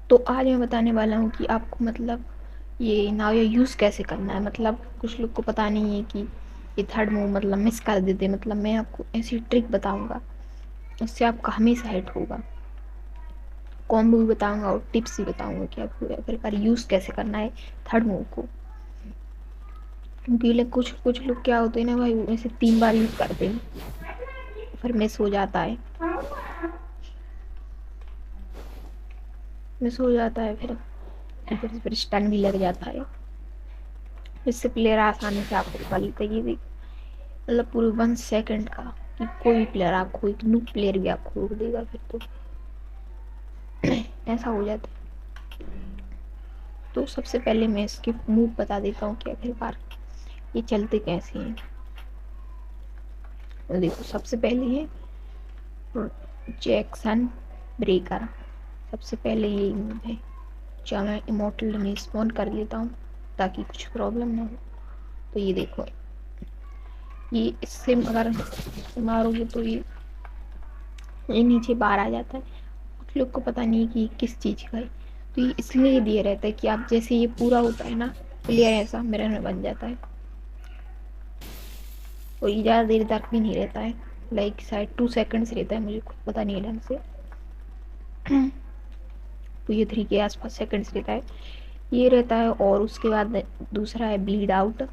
तो आज मैं बताने वाला हूँ कि आपको मतलब ये नाव या यूज़ कैसे करना है। मतलब कुछ लोग को पता नहीं है कि ये थर्ड मूव मतलब मिस कर देते। मतलब मैं आपको ऐसी ट्रिक बताऊंगा, उससे आपका हमेशा हिट होगा। कॉम्बो भी बताऊंगा और टिप्स भी बताऊंगा कि आपको आखिरकार यूज़ कैसे करना है थर्ड मूव को। क्योंकि कुछ कुछ लोग क्या होते हैं ना भाई, ऐसे 3 बार यूज़ करते हैं, फिर मिस हो जाता है। मिस हो जाता है फिर ऊपर से फिर स्टन भी लग जाता है। इससे प्लेयर आसानी से आपको कर लेते हैं। ये मतलब पूरे 1 सेकंड का कि कोई भी प्लेयर आपको, एक न्यू प्लेयर भी आपको रोक देगा फिर तो ऐसा हो जाता है। तो सबसे पहले मैं इसके मूव बता देता हूँ कि आखिरकार ये चलते कैसे हैं। तो देखो, सबसे पहले ये जैक्सन ब्रेकर, सबसे पहले ये मूव है। जो मैं इमोर्टल में स्पॉन कर लेता हूँ ताकि कुछ प्रॉब्लम ना हो। तो ये देखो, ये इससे अगर मारोगे तो ये नीचे बाहर आ जाता है। कुछ लोग को पता नहीं कि किस चीज़ का है, तो ये इसलिए दिया रहता है कि आप जैसे ये पूरा होता है ना, प्लेयर ऐसा मिरर में बन जाता है। और ये ज़्यादा देर तक भी नहीं रहता है, लाइक शायद 2 सेकंड्स रहता है, मुझे खुद पता नहीं है ढंग से। तो ये 3 के आसपास सेकंड्स रहता है, ये रहता है। और उसके बाद दूसरा है ब्लीड आउट।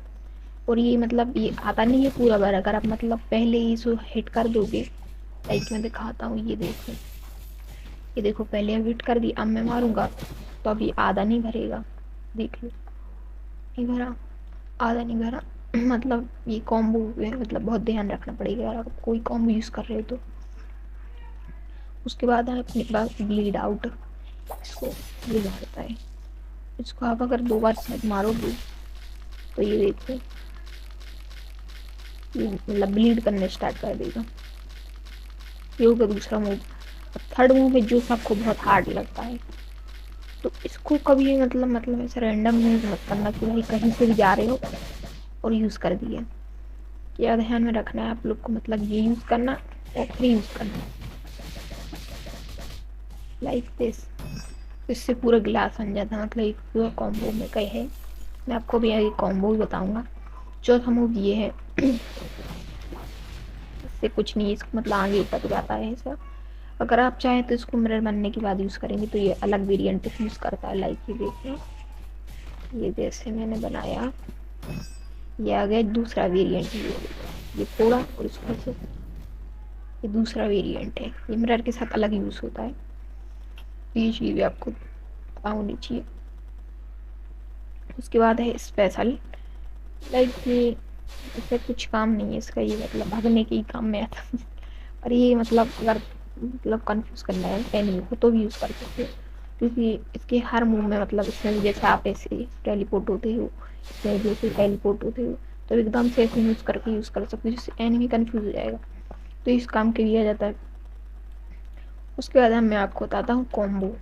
और ये मतलब ये आता नहीं है पूरा बार, अगर आप मतलब पहले ही इसको हिट कर दोगे। लाइक मैं दिखाता हूँ, ये देखो पहले हिट कर दी, अब मैं मारूंगा तो अभी आधा नहीं भरेगा। देख लो, नहीं भरा, आधा नहीं भरा। मतलब ये कॉम्बो है, मतलब बहुत ध्यान रखना पड़ेगा अगर आप कोई कॉम्बो यूज़ कर रहे हो तो। उसके बाद है अपने पास ब्लीड आउट। इसको ये मारता है, इसको आप अगर 2 बार शायद मारोगे तो ये देखो, ये मतलब ब्लीड करने स्टार्ट कर देगा। ये होगा दूसरा मूव। थर्ड मूव है जो सबको बहुत हार्ड लगता है। तो इसको कभी मतलब ऐसे रैंडम यूज़ मत करना कि भाई कहीं से भी जा रहे हो और यूज़ कर दिया। क्या ध्यान में रखना है आप लोग को, मतलब ये यूज़ करना और फिर यूज़ करना, लाइक दिस। इससे पूरा गिलास बन जाता है, मतलब एक पूरा कॉम्बो में कहीं है। मैं आपको भी आगे कॉम्बो भी बताऊंगा। चौथा मूव ये है। इससे कुछ नहीं, इसको मतलब आगे तक जाता है ऐसा। अगर आप चाहें तो इसको मिरर बनने के बाद यूज़ करेंगे तो ये अलग वेरिएंट यूज़ करता है। लाइक ये देखिए, ये जैसे मैंने बनाया, ये आ गया दूसरा वेरिएंट। ये फोड़ा और इसको से, ये दूसरा वेरिएंट है, ये मिरर के साथ अलग यूज़ होता है। तो ये चीज़ भी आपको पता होनी चाहिए। उसके बाद है स्पेशल। लाइक ये, इससे कुछ काम नहीं है इसका, ये मतलब भागने के ही काम में आता है। और ये मतलब अगर मतलब कंफ्यूज करना है एनिमी को तो भी यूज़ कर सकते हो, क्योंकि इसके हर मूव में मतलब इसमें जैसे आप ऐसे टेलीपोर्ट होते हो, इसमें जैसे टेलीपोर्ट होते हो, तो एकदम से ऐसे यूज़ करके यूज़ कर सकते हो जिससे एनिमी कंफ्यूज हो जाएगा। तो इस काम के लिए आ जाता है। उसके बाद मैं आपको बताता हूँ कॉम्बो,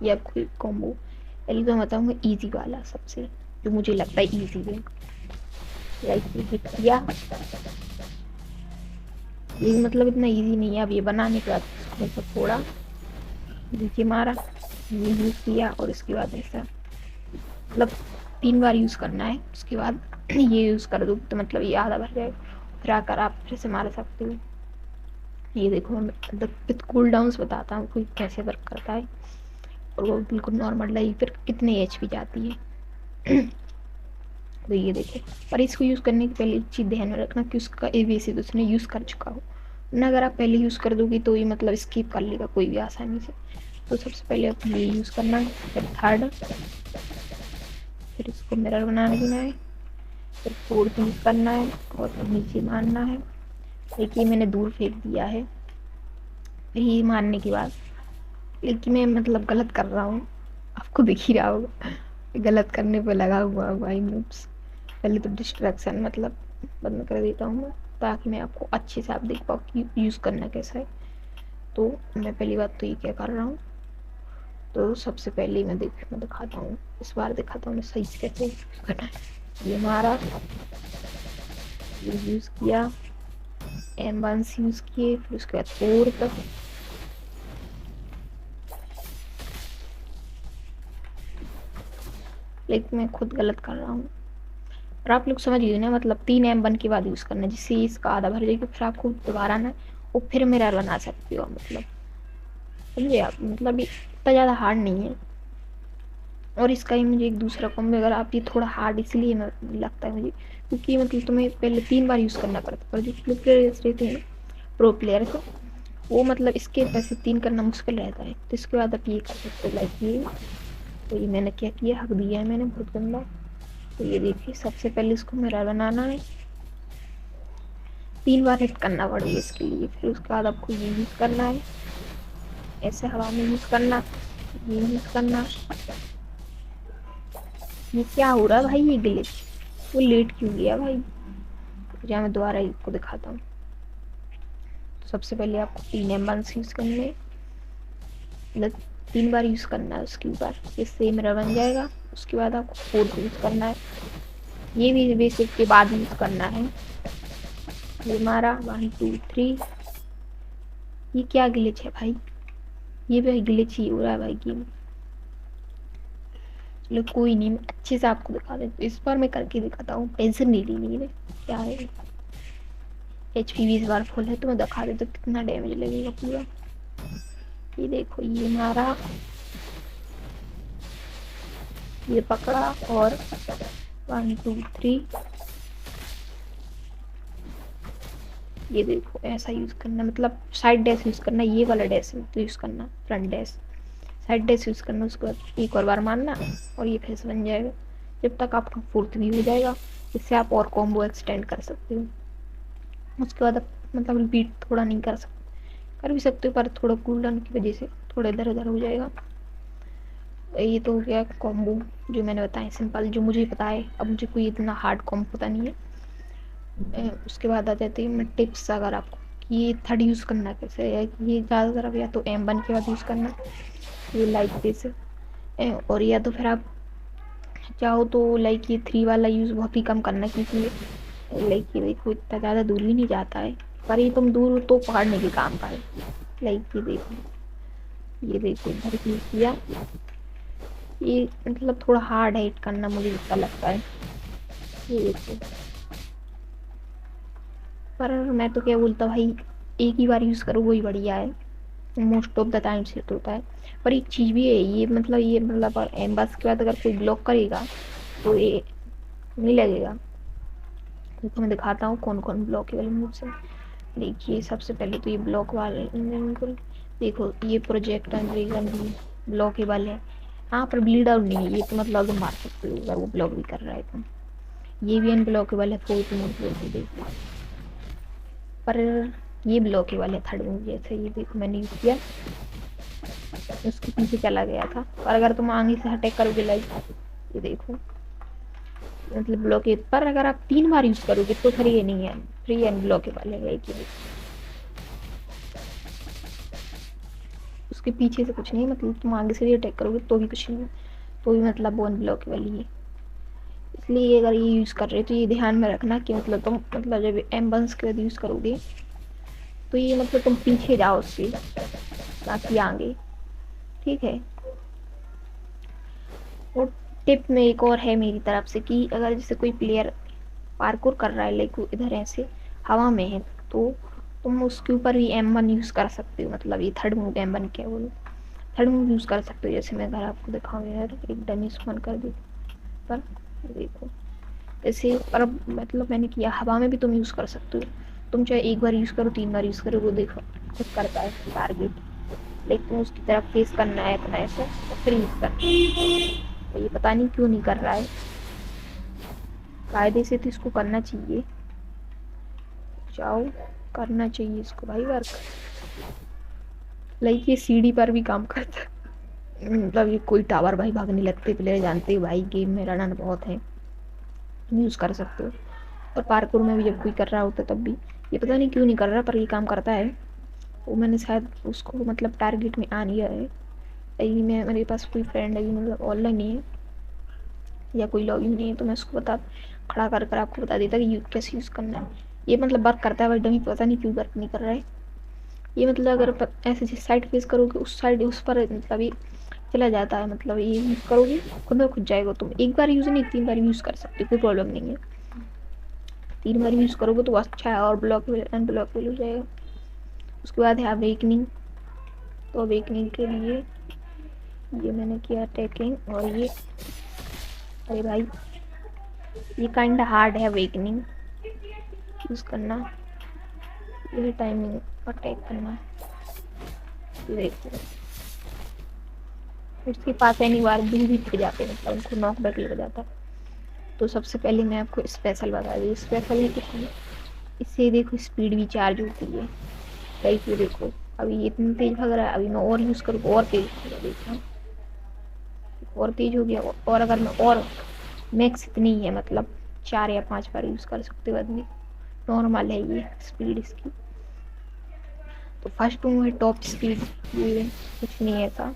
या कोई कॉम्बो। पहले तो मैं बताऊँगा ईजी वाला, सबसे जो मुझे लगता है ईजी है। लाइक ये हिट किया, ये मतलब इतना इजी नहीं है। अब ये बनाने के बाद इसको मतलब थोड़ा नीचे मारा, ये यूज़ किया और इसके बाद ऐसा मतलब 3 बार यूज़ करना है। उसके बाद ये यूज़ कर दो तो मतलब ये आधा भर जाएगा, फिर आकर आप फिर से मार सकते हो। ये देखो, मैं मतलब विथ कूल डाउन्स बताता हूँ कोई कैसे वर्क करता है। और वो बिल्कुल नॉर्मल लाइक फिर कितने एचपी जाती है। तो ये देखो, पर इसको यूज़ करने के पहले एक चीज़ ध्यान में रखना कि उसका बेसिस उसने यूज़ कर चुका हो ना। अगर आप पहले यूज़ कर दोगे तो ये मतलब स्किप कर लेगा कोई भी आसानी से। तो सबसे पहले आपको ये यूज़ करना है, फिर थर्ड, फिर इसको मिरर बनाने देना है, फिर फोर्थ यूज़ करना है और फिर नीचे मारना है। देखिए मैंने दूर फेंक दिया है। फिर ये मारने के बाद, लेकिन मैं मतलब गलत कर रहा हूँ, आपको दिख ही रहा होगा गलत करने पे लगा हुआ हुआ ही मूव्स। पहले तो डिस्ट्रैक्शन मतलब बंद कर देता हूँ मैं, ताकि मैं आपको अच्छे से आप देख पाओ कि यूज़ करना कैसा है। तो मैं पहली बात तो ये क्या कर रहा हूँ, तो सबसे पहले मैं दिखाता हूँ, इस बार दिखाता हूँ मैं सही से कैसे यूज़ करना है। ये हमारा ये यूज़ किया, M1 यूज़ किए, फिर उसके बाद 4 तक, लेकिन मैं खुद गलत कर रहा हूँ। और आप लोग समझ गए ना, मतलब 3 M1 के बाद यूज़ करना है, जिससे इसका आधा भर जाएगा, फिर आपको दोबारा ना वो फिर मिरर बना सकते हो, मतलब समझे आप, मतलब ये इतना ज़्यादा हार्ड नहीं है। और इसका ही मुझे एक दूसरा कॉम्बो, अगर आप ये थोड़ा हार्ड इसलिए लगता है मुझे, क्योंकि मतलब तुम्हें पहले 3 बार यूज़ करना पड़ता है, पर जो प्रो प्लेयर्स रहते हैं, प्रो प्लेयर को वो मतलब इसके वैसे 3 करना मुश्किल रहता है। तो इसके बाद आप ये कर सकते हो, लाइक ये। तो ये मैंने क्या किया, हक दिया है मैंने बहुत गंदा। तो ये देखिए, सबसे पहले इसको मिरर बनाना है, 3 बार हिट करना पड़ेगा इसके लिए। फिर उसके बाद आपको ये यूज़ करना है, ऐसे हवा में यूज़ करना, ये यूज़ करना। ये क्या हो रहा है भाई, ये ग्लिच वो लेट क्यों गया भाई। तो मैं दोबारा इसको दिखाता हूँ। तो सबसे पहले आपको 3 M1 यूज़ करने, मतलब 3 बार यूज़ करना है उसके ऊपर, इससे मिरर बन जाएगा। उसके बाद आपको 4 यूज़ करना है, ये भी बेसिक के बाद यूज़ करना है। ये मारा 1 2 3। ये क्या ग्लिच है भाई, ये भाई ग्लिच ही हो रहा है भाई गेम। चलो कोई नहीं, मैं अच्छे से आपको दिखा देता हूँ, इस बार मैं करके दिखाता हूँ, टेंशन नहीं लेनी है। क्या है, HP भी इस बार फुल है, तो मैं दिखा देता हूँ कितना डैमेज लगेगा पूरा। ये देखो, ये मारा, ये पकड़ा, और 1 2 3। ये देखो, ऐसा यूज़ करना, मतलब साइड डैश यूज़ करना, ये वाला डैश तो यूज़ करना, front dash, side dash use करना। उसके बाद एक और बार मारना, और ये फिर से बन जाएगा, जब तक आपका 4th भी हो जाएगा। इससे आप और कॉम्बो एक्सटेंड कर सकते हो। उसके बाद आप मतलब रिपीट थोड़ा नहीं कर सकते, कर भी सकते हो, पर थोड़ा कूल डाउन की वजह से थोड़ा इधर उधर हो जाएगा। ये तो हो गया कॉम्बो जो मैंने बताया, सिंपल जो मुझे पता है। अब मुझे कोई इतना हार्ड कॉम्बो पता नहीं है। उसके बाद आ जाती है मैं टिप्स, अगर आपको ये थर्ड यूज़ करना कैसे है, ये ज़्यादातर अब या तो M1 के बाद यूज़ करना, ये लाइक दिस, और या तो फिर आप चाहो तो लाइक ये 3 वाला यूज़ बहुत ही कम करना, क्योंकि लाइक ये देखो इतना ज़्यादा दूर भी नहीं जाता है, पर ये तुम दूर तो पकड़ने के काम का है। लाइक ये देखो, ये देखो इधर क्लिक किया, ये मतलब थोड़ा हार्ड है हिट करना, मुझे जितना लगता है। ये देखो, पर मैं तो क्या बोलता भाई, एक ही बार यूज़ करो वही बढ़िया है, most of the time set होता है। पर एक चीज़ भी है, ये मतलब M बस के बाद अगर कोई ब्लॉक करेगा तो ये नहीं लगेगा। तो मैं दिखाता हूँ कौन कौन ब्लॉकेबल मूव्स है। देखिए, सबसे पहले तो ये ब्लॉक वाले, देखो ये प्रोजेक्ट भी ब्लॉकेबल है। हाँ, पर ब्लीड आउट नहीं है, ये तो मतलब मार सकते हो अगर वो ब्लॉक भी कर रहा है तो। ये भी अनब्लॉकेबल है, 4th मूव देखो, पर ये ब्लॉकेबल है 3rd मूव जैसे। ये देखो मैंने यूज़ किया, उसके पीछे चला गया था, पर अगर तुम आगे से अटैक करोगे लाइक, ये देखो मतलब ब्लॉकेज। पर अगर आप 3 बार यूज़ करोगे तो फिर ये नहीं है, फिर ये अनब्लॉकेबल है लाइक। ये उसके पीछे से कुछ नहीं, मतलब तुम आगे से भी अटैक करोगे तो भी कुछ नहीं है, तो भी मतलब वो अनब्लॉकेबल ही है। इसलिए अगर ये यूज़ कर रहे हो तो ये ध्यान में रखना कि मतलब तुम मतलब जब M1 के बाद यूज़ करोगे तो ये मतलब तुम पीछे जाओ उससे, ताकि आगे, ठीक है। और टिप में एक और है मेरी तरफ से कि अगर जैसे कोई प्लेयर पार्कोर कर रहा है लाइक इधर ऐसे हवा में है, तो तुम उसके ऊपर भी M1 यूज़ कर सकते हो, मतलब ये 3rd मूव M1 क्या बोलो, 3rd मूव यूज़ कर सकते हो। जैसे मैं अगर आपको दिखाऊँ यार, एक डमी स्पॉन कर दी, पर देखो ऐसे, पर मतलब मैंने किया हवा में भी तुम यूज़ कर सकते हो। तुम चाहे एक बार यूज़ करो 3 बार यूज़ करो, वो देखो खुद करता है टारगेट, लेकिन तुम उसकी तरफ फेस करना है अपना ऐसा, और फिर यूज़ करना है। तो ये पता नहीं क्यों नहीं कर रहा है, कायदे से तो इसको करना चाहिए, जाओ करना चाहिए इसको भाई वर्क। लाइक ये सीढ़ी पर भी काम करता है, मतलब ये कोई टावर भाई भागने लगते प्लेयर जानते हो भाई, गेम में रन बहुत है, तुम यूज़ कर सकते हो। और पार्कोर में भी जब कोई कर रहा होता तब भी, ये पता नहीं क्यों नहीं कर रहा, पर ये काम करता है। वो मैंने शायद उसको मतलब टारगेट में आन लिया है। यही मैं, मेरे पास कोई फ्रेंड है मतलब ऑनलाइन नहीं है या कोई लॉगिन नहीं है, तो मैं उसको बता खड़ा कर कर आपको बता देता कि कैसे यूज़ करना है। ये मतलब वर्क करता है, बट डमी पता नहीं क्यों वर्क नहीं कर रहा है। ये मतलब अगर ऐसे जिस साइड फेस करोगे उस साइड उस पर मतलब ये चला जाता है, मतलब ये यूज करोगे खुद में खुद जाएगा। तुम एक बार यूज नहीं 3 बार यूज कर सकते हो, कोई प्रॉब्लम नहीं है। 3 बार यूज करोगे तो अच्छा है, और अनब्लॉकेबल हो जाएगा। उसके बाद है अवेकनिंग। तो अवेकनिंग के लिए ये मैंने किया अटैकिंग, और ये अरे भाई ये काइंड हार्ड है अवेकनिंग यूज करना। ये टाइमिंग अटैक करना, देखो उसके पास एनी बार दूर भी फिर जाते हैं, मतलब उनको नॉक बैक लग जाता है। तो सबसे पहले मैं आपको स्पेशल बता दी। स्पेशल है कुछ नहीं, इससे देखो स्पीड भी चार्ज होती है। लाइक ये देखो अभी ये इतनी तेज भाग रहा है, अभी मैं और यूज़ करूँ और तेज होगा, देखना और तेज हो गया। और अगर मैं और मैक्स इतनी ही है, मतलब 4 या 5 बार यूज़ कर सकते हो आदमी। नॉर्मल है ये स्पीड इसकी। तो फर्स्ट मूव है टॉप स्पीड, ये कुछ नहीं है ऐसा,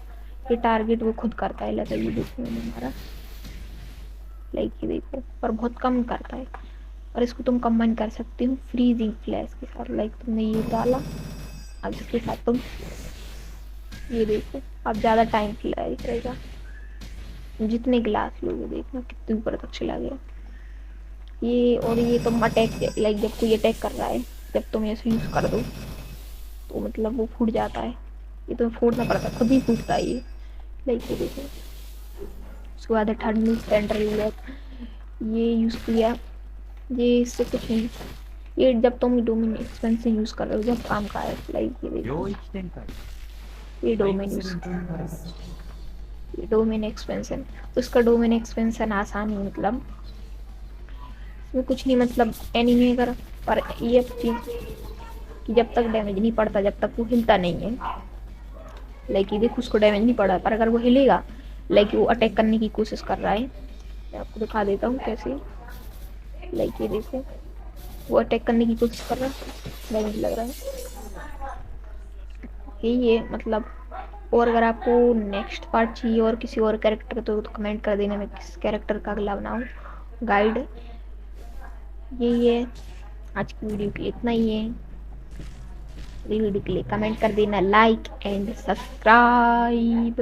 ये टारगेट वो खुद करता है। लगा ये देखो मैंने हमारा, लाइक ये देखो, पर बहुत कम करता है। और इसको तुम कंबाइन कर सकते हो फ्रीजिंग फ्लैश के साथ। लाइक तुमने ये डाला, अब इसके साथ तुम ये देखो, अब ज़्यादा टाइम रहेगा। जितने गिलास लोगे देखना कितने ऊपर तक चला गया ये। और ये तुम अटैक, लाइक जब कोई अटैक कर रहा है, जब तुम ऐसे यूज़ कर दो तो मतलब वो फूट जाता है। ये तो फोड़ना पड़ता, खुद ही फूटता है ये। लाइक ये देखो। उसके बाद थर्ड न्यू स्टैंडर्ड ये यूज़ किया, ये इससे कुछ नहीं। ये जब तुम डोमेन एक्सपेंशन यूज़ कर रहे हो जब काम का है। लाइक ये देखो, ये डोमेन एक्सपेंशन। तो इसका डोमेन एक्सपेंशन आसान ही, मतलब इसमें कुछ नहीं, मतलब एनिमी अगर, पर ये चीज़ कि जब तक डैमेज नहीं पड़ता, जब तक वो हिलता नहीं है। लाइक ये देखो उसको डैमेज नहीं पड़ा, पर अगर वो हिलेगा, लाइक वो अटैक करने की कोशिश कर रहा है, मैं आपको दिखा देता हूँ कैसे। लाइक ये देखो वो अटैक करने की कोशिश कर रहा है, डैमेज लग रहा है। यही है मतलब। और अगर आपको नेक्स्ट पार्ट चाहिए और किसी और कैरेक्टर तो कमेंट कर देना, मैं किस कैरेक्टर का अगला बनाऊँ गाइड। यही है आज की वीडियो के, इतना ही है। वीडियो के लिए कमेंट कर देना, लाइक एंड सब्सक्राइब।